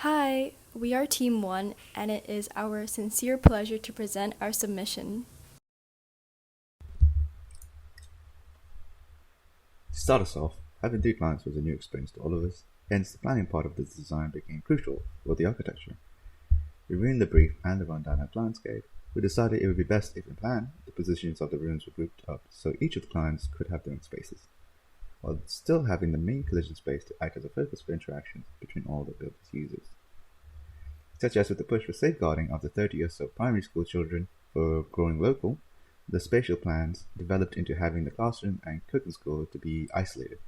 Hi, we are Team 1, and it is our sincere pleasure to present our submission. To start us off, having three clients was a new experience to all of us, hence the planning part of the design became crucial for the architecture. Reviewing the brief and the rundown at Planscape, we decided it would be best if in plan, the positions of the rooms were grouped up so each of the clients could have their own spaces, while still having the main collision space to act as a focus for interactions between all the building's users. Such as with the push for safeguarding of the 30 or so primary school children for growing local, the spatial plans developed into having the classroom and cooking school to be isolated.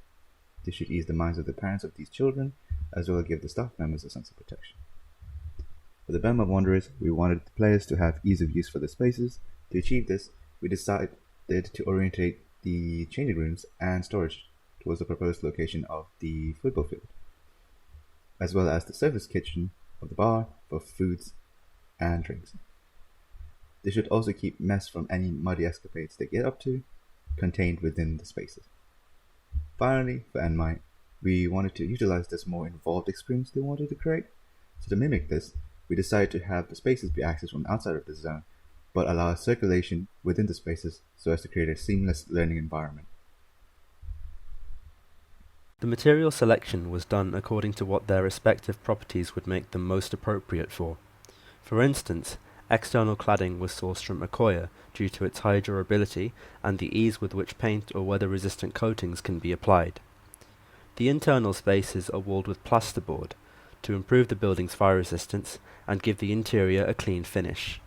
This should ease the minds of the parents of these children, as well as give the staff members a sense of protection. For the Belmont Wanderers, we wanted the players to have ease of use for the spaces. To achieve this, we decided to orientate the changing rooms and storage towards the proposed location of the football field, as well as the service kitchen of the bar for foods and drinks. They should also keep mess from any muddy escapades they get up to contained within the spaces. Finally, for Enmite, we wanted to utilize this more involved experience they wanted to create. So to mimic this, we decided to have the spaces be accessed from outside of the zone, but allow circulation within the spaces so as to create a seamless learning environment. The material selection was done according to what their respective properties would make them most appropriate for. For instance, external cladding was sourced from Accoya due to its high durability and the ease with which paint or weather-resistant coatings can be applied. The internal spaces are walled with plasterboard to improve the building's fire resistance and give the interior a clean finish.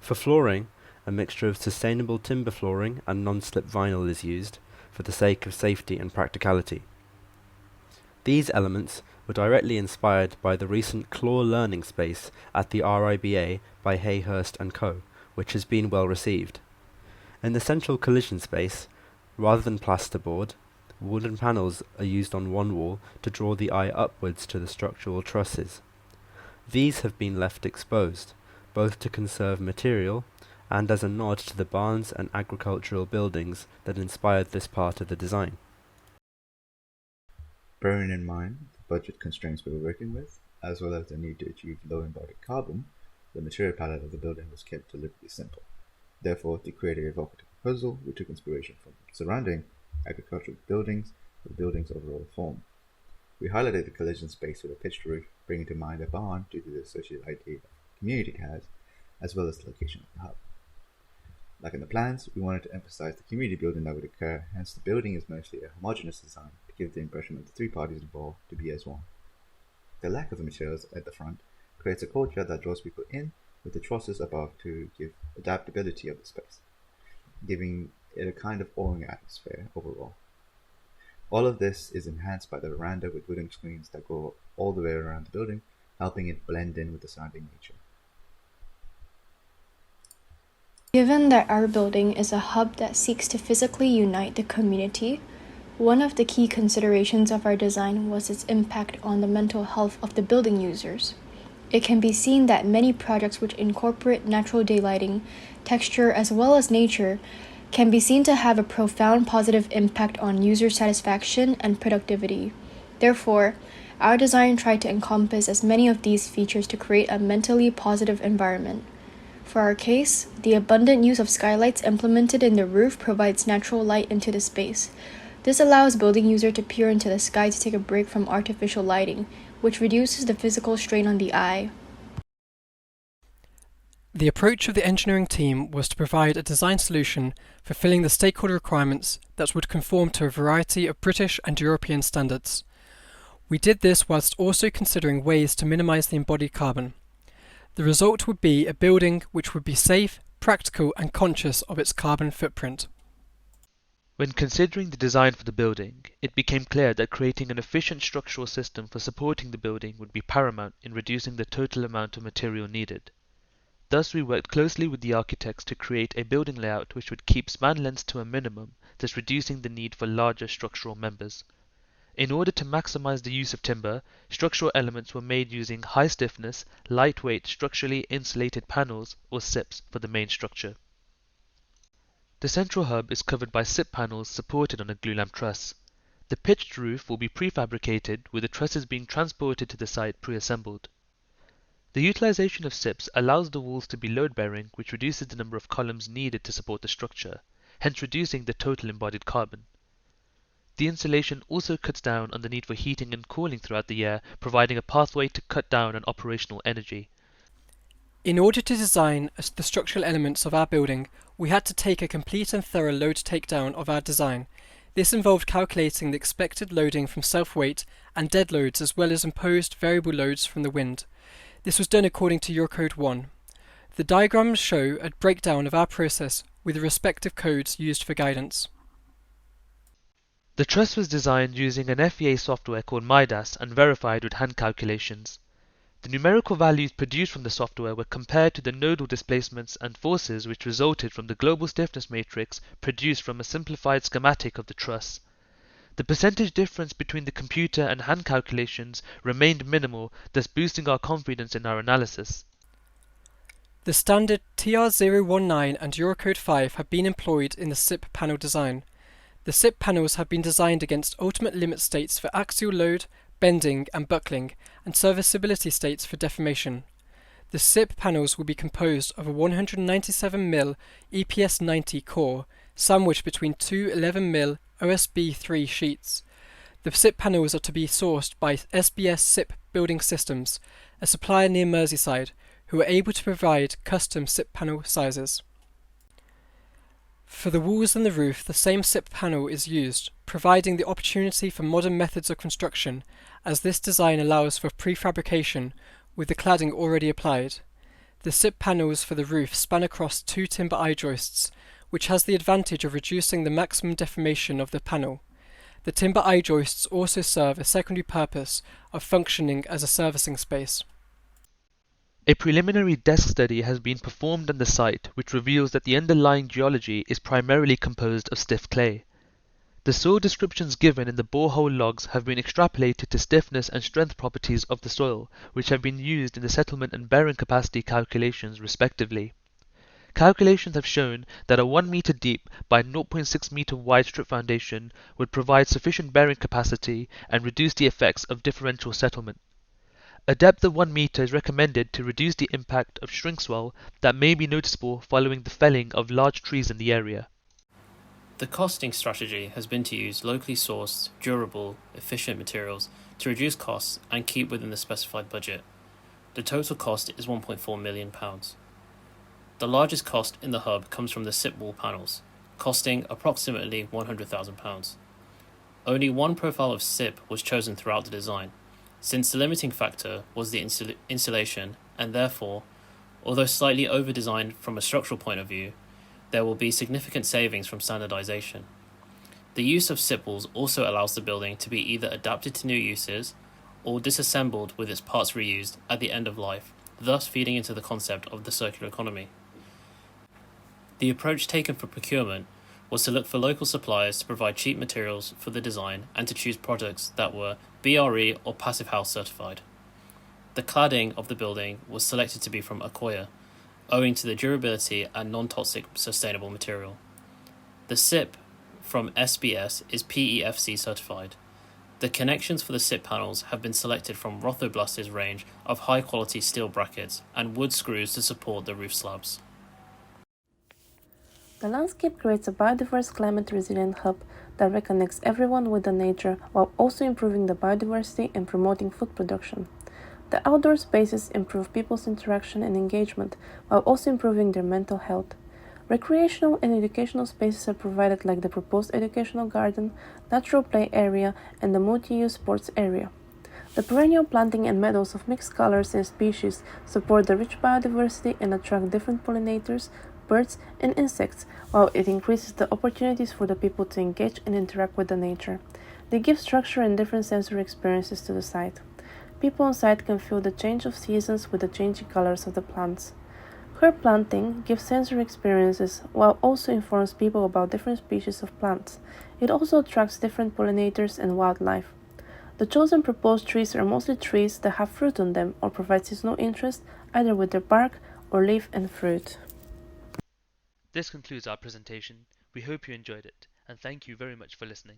For flooring, a mixture of sustainable timber flooring and non-slip vinyl is used for the sake of safety and practicality. These elements were directly inspired by the recent Claw Learning Space at the RIBA by Hayhurst & Co., which has been well received. In the central collision space, rather than plasterboard, wooden panels are used on one wall to draw the eye upwards to the structural trusses. These have been left exposed, both to conserve material and as a nod to the barns and agricultural buildings that inspired this part of the design. Bearing in mind the budget constraints we were working with, as well as the need to achieve low embodied carbon, the material palette of the building was kept deliberately simple. Therefore, to create a evocative proposal, we took inspiration from surrounding agricultural buildings for the building's overall form. We highlighted the collision space with a pitched roof, bringing to mind a barn due to the associated idea of community it has, as well as the location of the hub. Like in the plans, we wanted to emphasize the community building that would occur, hence the building is mostly a homogeneous design to give the impression of the three parties involved to be as one. The lack of the materials at the front creates a courtyard that draws people in, with the trusses above to give adaptability of the space, giving it a kind of awing atmosphere overall. All of this is enhanced by the veranda with wooden screens that go all the way around the building, helping it blend in with the surrounding nature. Given that our building is a hub that seeks to physically unite the community, one of the key considerations of our design was its impact on the mental health of the building users. It can be seen that many projects which incorporate natural daylighting, texture, as well as nature can be seen to have a profound positive impact on user satisfaction and productivity. Therefore, our design tried to encompass as many of these features to create a mentally positive environment. For our case, the abundant use of skylights implemented in the roof provides natural light into the space. This allows building user to peer into the sky to take a break from artificial lighting, which reduces the physical strain on the eye. The approach of the engineering team was to provide a design solution fulfilling the stakeholder requirements that would conform to a variety of British and European standards. We did this whilst also considering ways to minimise the embodied carbon. The result would be a building which would be safe, practical and conscious of its carbon footprint. When considering the design for the building, it became clear that creating an efficient structural system for supporting the building would be paramount in reducing the total amount of material needed. Thus we worked closely with the architects to create a building layout which would keep span lengths to a minimum, thus reducing the need for larger structural members. In order to maximize the use of timber, structural elements were made using high stiffness, lightweight structurally insulated panels or SIPs for the main structure. The central hub is covered by SIP panels supported on a glulam truss. The pitched roof will be prefabricated, with the trusses being transported to the site pre-assembled. The utilization of SIPs allows the walls to be load-bearing, which reduces the number of columns needed to support the structure, hence reducing the total embodied carbon. The insulation also cuts down on the need for heating and cooling throughout the year, providing a pathway to cut down on operational energy. In order to design the structural elements of our building, we had to take a complete and thorough load takedown of our design. This involved calculating the expected loading from self-weight and dead loads, as well as imposed variable loads from the wind. This was done according to Eurocode 1. The diagrams show a breakdown of our process with the respective codes used for guidance. The truss was designed using an FEA software called Midas and verified with hand calculations. The numerical values produced from the software were compared to the nodal displacements and forces which resulted from the global stiffness matrix produced from a simplified schematic of the truss. The percentage difference between the computer and hand calculations remained minimal, thus boosting our confidence in our analysis. The standard TR019 and Eurocode 5 have been employed in the SIP panel design. The SIP panels have been designed against ultimate limit states for axial load, bending and buckling, and serviceability states for deformation. The SIP panels will be composed of a 197mm EPS90 core, sandwiched between two 11mm OSB3 sheets. The SIP panels are to be sourced by SBS SIP Building Systems, a supplier near Merseyside, who are able to provide custom SIP panel sizes. For the walls and the roof, the same SIP panel is used, providing the opportunity for modern methods of construction, as this design allows for prefabrication with the cladding already applied. The SIP panels for the roof span across two timber I-joists, which has the advantage of reducing the maximum deformation of the panel. The timber I-joists also serve a secondary purpose of functioning as a servicing space. A preliminary desk study has been performed on the site which reveals that the underlying geology is primarily composed of stiff clay. The soil descriptions given in the borehole logs have been extrapolated to stiffness and strength properties of the soil, which have been used in the settlement and bearing capacity calculations respectively. Calculations have shown that a 1 meter deep by 0.6 meter wide strip foundation would provide sufficient bearing capacity and reduce the effects of differential settlement. A depth of 1 meter is recommended to reduce the impact of shrink swell that may be noticeable following the felling of large trees in the area. The costing strategy has been to use locally sourced, durable, efficient materials to reduce costs and keep within the specified budget. The total cost is £1.4 million. The largest cost in the hub comes from the SIP wall panels, costing approximately £100,000. Only one profile of SIP was chosen throughout the design, since the limiting factor was the insulation, and therefore, although slightly over-designed from a structural point of view, there will be significant savings from standardization. The use of SIP walls also allows the building to be either adapted to new uses or disassembled with its parts reused at the end of life, thus feeding into the concept of the circular economy. The approach taken for procurement was to look for local suppliers to provide cheap materials for the design and to choose products that were BRE or Passive House certified. The cladding of the building was selected to be from Accoya, owing to the durability and non-toxic sustainable material. The SIP from SBS is PEFC certified. The connections for the SIP panels have been selected from Rothoblast's range of high-quality steel brackets and wood screws to support the roof slabs. The landscape creates a biodiverse, climate-resilient hub that reconnects everyone with the nature while also improving the biodiversity and promoting food production. The outdoor spaces improve people's interaction and engagement while also improving their mental health. Recreational and educational spaces are provided, like the proposed educational garden, natural play area, and the multi-use sports area. The perennial planting and meadows of mixed colors and species support the rich biodiversity and attract different pollinators, birds, and insects, while it increases the opportunities for the people to engage and interact with the nature. They give structure and different sensory experiences to the site. People on site can feel the change of seasons with the changing colors of the plants. Herb planting gives sensory experiences while also informs people about different species of plants. It also attracts different pollinators and wildlife. The chosen proposed trees are mostly trees that have fruit on them or provide seasonal interest either with their bark or leaf and fruit. This concludes our presentation. We hope you enjoyed it, and thank you very much for listening.